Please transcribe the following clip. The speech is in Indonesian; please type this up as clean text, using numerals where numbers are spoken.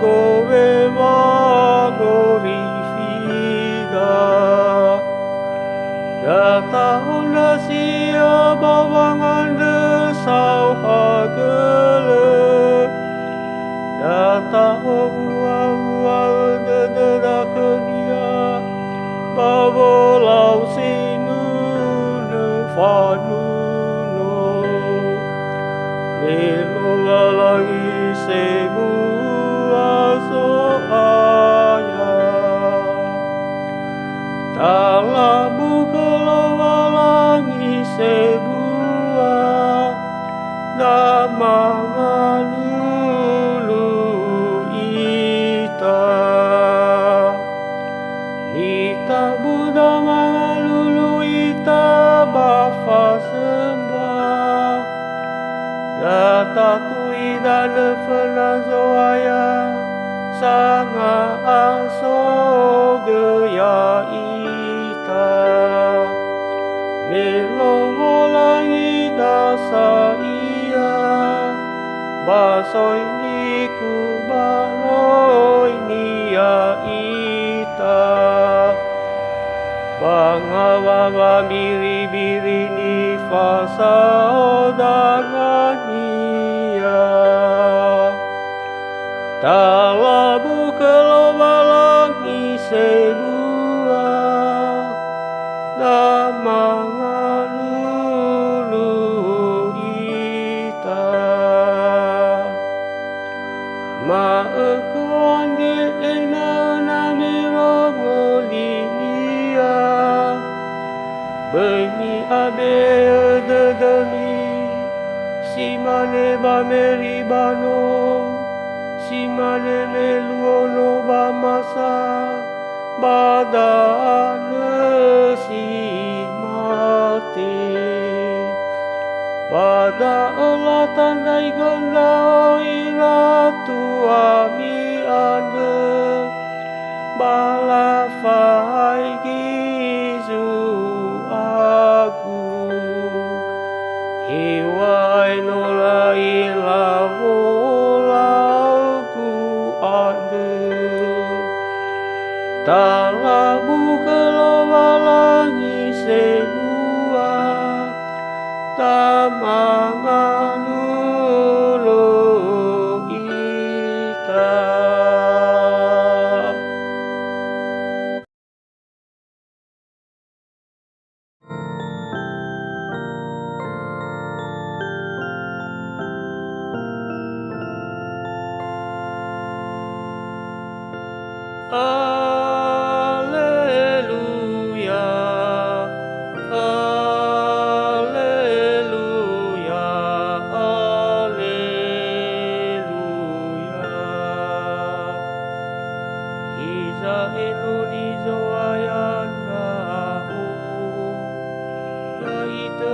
goveva glorifica. Data onda sia bawangan desau hagele. Data hua dededakenia. Bawalau sinu nefanuno. Melolalagi sebua soaya. Talabu kelowalangi sebua. Damangalulu ita. Nita Buddha mangalulu ita bafa sembah. Data tui dan penazoaya sanga aso geya ita. Melongolangi dasa iya basoi niku baloi nia ita. Bangawawa biri-biri ni fasa odangania. Talabu kelowalangi sebua. Damangalulu ita. Maekuande ena namiro ngolinia. Beni abe dedemi. Simane bameribano. Simane meluono bamasa. Badane simate. Pada elatan dai gonda ira tuami ande. Bala fai gizu aku. Hiwai nolai lauku ande. Talabu kelowalangi sebua. Damangalulu ita. Alleluia, alleluia, alleluia. Iza enunizo ayanda o, ya ite